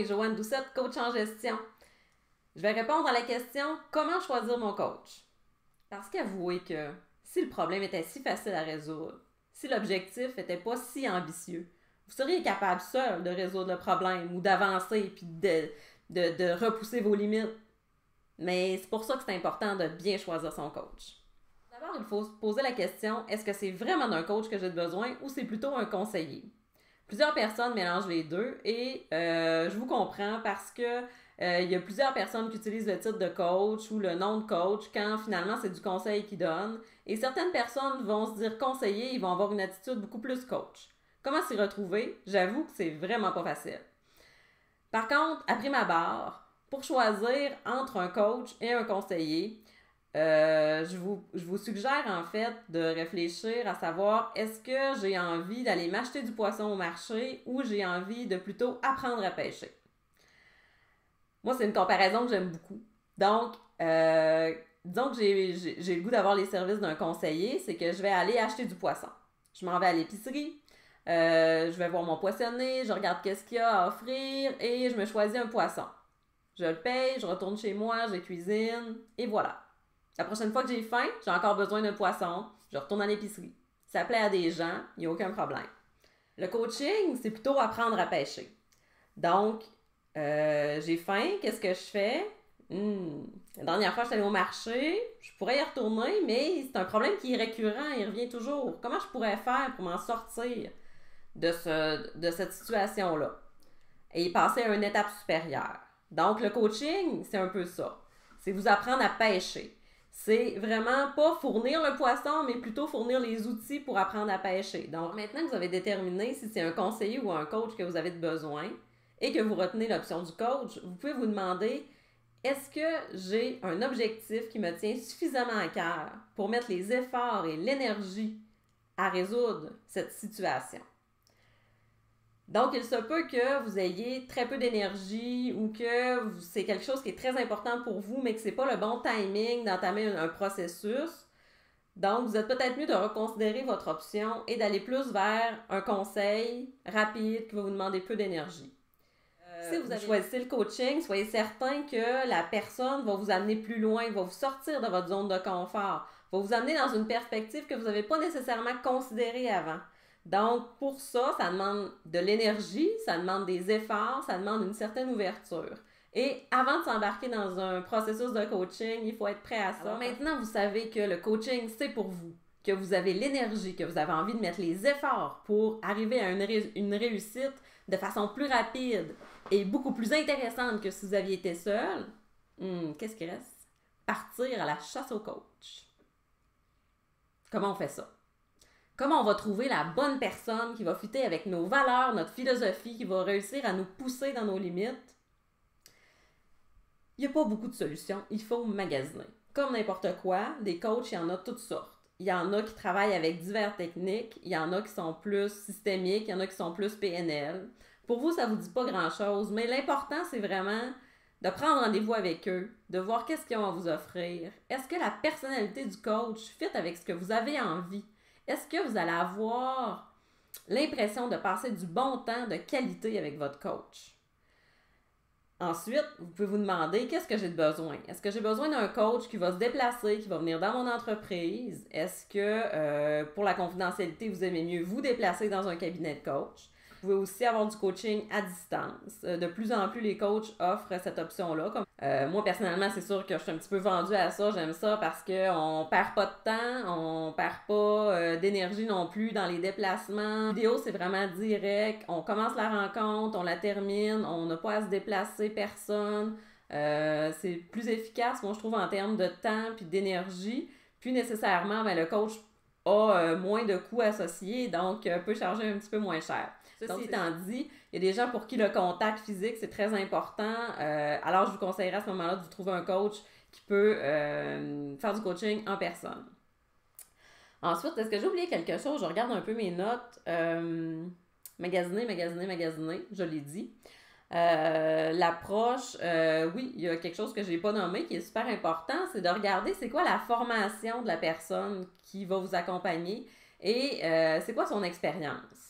et Joanne Doucette, coach en gestion. Je vais répondre à la question « Comment choisir mon coach? » Parce qu'avouez que si le problème était si facile à résoudre, si l'objectif n'était pas si ambitieux, vous seriez capable seul de résoudre le problème ou d'avancer puis de repousser vos limites. Mais c'est pour ça que c'est important de bien choisir son coach. D'abord, il faut se poser la question, est-ce que c'est vraiment d'un coach que j'ai besoin ou c'est plutôt un conseiller? Plusieurs personnes mélangent les deux et je vous comprends parce que il y a plusieurs personnes qui utilisent le titre de coach ou le nom de coach quand finalement c'est du conseil qu'ils donnent. Et certaines personnes vont se dire conseiller, ils vont avoir une attitude beaucoup plus coach. Comment s'y retrouver? J'avoue que c'est vraiment pas facile. Par contre, à prime abord, pour choisir entre un coach et un conseiller, je vous suggère en fait de réfléchir à savoir est-ce que j'ai envie d'aller m'acheter du poisson au marché ou j'ai envie de plutôt apprendre à pêcher. Moi, c'est une comparaison que j'aime beaucoup. Donc, disons que j'ai le goût d'avoir les services d'un conseiller, c'est que je vais aller acheter du poisson. Je m'en vais à l'épicerie, je vais voir mon poissonnier, je regarde qu'est-ce qu'il y a à offrir et je me choisis un poisson. Je le paye, je retourne chez moi, je cuisine et voilà. La prochaine fois que j'ai faim, j'ai encore besoin d'un poisson, je retourne à l'épicerie. Ça plaît à des gens, il n'y a aucun problème. Le coaching, c'est plutôt apprendre à pêcher. Donc, j'ai faim, qu'est-ce que je fais? La dernière fois, je suis allée au marché, je pourrais y retourner, mais c'est un problème qui est récurrent, il revient toujours. Comment je pourrais faire pour m'en sortir de cette situation-là et passer à une étape supérieure? Donc, le coaching, c'est un peu ça. C'est vous apprendre à pêcher. C'est vraiment pas fournir le poisson, mais plutôt fournir les outils pour apprendre à pêcher. Donc, maintenant que vous avez déterminé si c'est un conseiller ou un coach que vous avez besoin et que vous retenez l'option du coach, vous pouvez vous demander est-ce que j'ai un objectif qui me tient suffisamment à cœur pour mettre les efforts et l'énergie à résoudre cette situation? Donc, il se peut que vous ayez très peu d'énergie ou que c'est quelque chose qui est très important pour vous, mais que ce n'est pas le bon timing d'entamer un processus. Donc, vous êtes peut-être mieux de reconsidérer votre option et d'aller plus vers un conseil rapide qui va vous demander peu d'énergie. Si vous choisissez le coaching, soyez certain que la personne va vous amener plus loin, va vous sortir de votre zone de confort, va vous amener dans une perspective que vous n'avez pas nécessairement considérée avant. Donc, pour ça, ça demande de l'énergie, ça demande des efforts, ça demande une certaine ouverture. Et avant de s'embarquer dans un processus de coaching, il faut être prêt à ça. Alors maintenant, vous savez que le coaching, c'est pour vous, que vous avez l'énergie, que vous avez envie de mettre les efforts pour arriver à une réussite de façon plus rapide et beaucoup plus intéressante que si vous aviez été seul. Qu'est-ce qui reste? Partir à la chasse au coach. Comment on fait ça? Comment on va trouver la bonne personne qui va fitter avec nos valeurs, notre philosophie, qui va réussir à nous pousser dans nos limites? Il n'y a pas beaucoup de solutions, il faut magasiner. Comme n'importe quoi, des coachs, il y en a toutes sortes. Il y en a qui travaillent avec diverses techniques, il y en a qui sont plus systémiques, il y en a qui sont plus PNL. Pour vous, ça ne vous dit pas grand-chose, mais l'important, c'est vraiment de prendre rendez-vous avec eux, de voir qu'est-ce qu'ils ont à vous offrir. Est-ce que la personnalité du coach fit avec ce que vous avez envie? Est-ce que vous allez avoir l'impression de passer du bon temps de qualité avec votre coach? Ensuite, vous pouvez vous demander qu'est-ce que j'ai de besoin? Est-ce que j'ai besoin d'un coach qui va se déplacer, qui va venir dans mon entreprise? Est-ce que pour la confidentialité, vous aimez mieux vous déplacer dans un cabinet de coach? Vous pouvez aussi avoir du coaching à distance. De plus en plus, les coachs offrent cette option-là. Moi, personnellement, c'est sûr que je suis un petit peu vendue à ça. J'aime ça parce qu'on perd pas de temps, on perd pas d'énergie non plus dans les déplacements. La vidéo, c'est vraiment direct. On commence la rencontre, on la termine, on n'a pas à se déplacer personne. C'est plus efficace, moi, je trouve, en termes de temps puis d'énergie. Puis nécessairement, le coach a moins de coûts associés, donc peut charger un petit peu moins cher. Ceci étant dit, il y a des gens pour qui le contact physique, c'est très important. Alors, je vous conseillerais à ce moment-là de vous trouver un coach qui peut faire du coaching en personne. Ensuite, est-ce que j'ai oublié quelque chose? Je regarde un peu mes notes. Magasiner, je l'ai dit. L'approche, oui, il y a quelque chose que je n'ai pas nommé qui est super important, c'est de regarder c'est quoi la formation de la personne qui va vous accompagner et c'est quoi son expérience.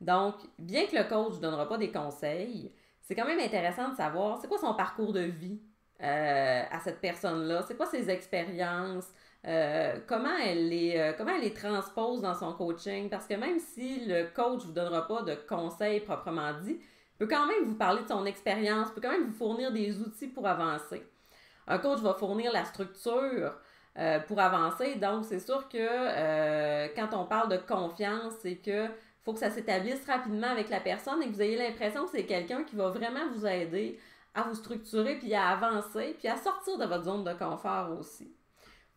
Donc, bien que le coach ne donnera pas des conseils, c'est quand même intéressant de savoir c'est quoi son parcours de vie à cette personne-là, c'est quoi ses expériences, comment elle les transpose dans son coaching, parce que même si le coach ne vous donnera pas de conseils proprement dit, il peut quand même vous parler de son expérience, peut quand même vous fournir des outils pour avancer. Un coach va fournir la structure pour avancer, donc c'est sûr que quand on parle de confiance, c'est que faut que ça s'établisse rapidement avec la personne et que vous ayez l'impression que c'est quelqu'un qui va vraiment vous aider à vous structurer, puis à avancer, puis à sortir de votre zone de confort aussi.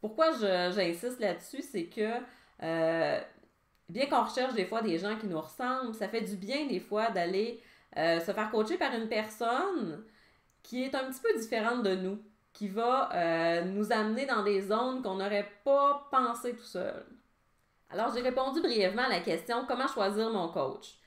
Pourquoi j'insiste là-dessus, c'est que bien qu'on recherche des fois des gens qui nous ressemblent, ça fait du bien des fois d'aller se faire coacher par une personne qui est un petit peu différente de nous, qui va nous amener dans des zones qu'on n'aurait pas pensé tout seul. Alors, j'ai répondu brièvement à la question « Comment choisir mon coach? »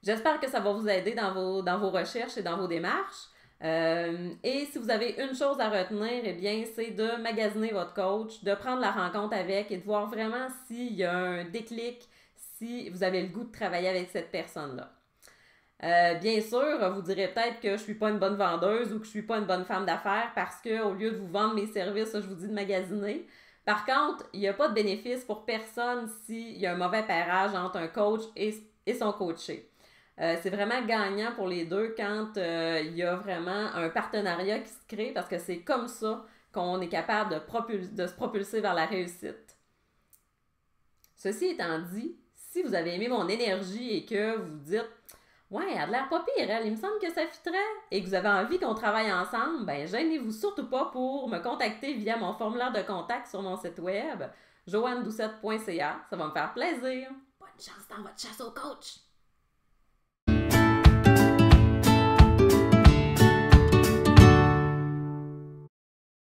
J'espère que ça va vous aider dans vos recherches et dans vos démarches. Et si vous avez une chose à retenir, eh bien, c'est de magasiner votre coach, de prendre la rencontre avec et de voir vraiment s'il y a un déclic, si vous avez le goût de travailler avec cette personne-là. Bien sûr, vous direz peut-être que je suis pas une bonne vendeuse ou que je suis pas une bonne femme d'affaires parce que au lieu de vous vendre mes services, je vous dis de magasiner. Par contre, il n'y a pas de bénéfice pour personne s'il y a un mauvais pairage entre un coach et son coaché. C'est vraiment gagnant pour les deux quand il y a vraiment un partenariat qui se crée parce que c'est comme ça qu'on est capable de se propulser vers la réussite. Ceci étant dit, si vous avez aimé mon énergie et que vous dites « Ouais, elle a l'air pas pire, elle, il me semble que ça fitterait » et que vous avez envie qu'on travaille ensemble, ben gênez-vous surtout pas pour me contacter via mon formulaire de contact sur mon site web joannedoucette.ca. Ça va me faire plaisir. Bonne chance dans votre chasse au coach!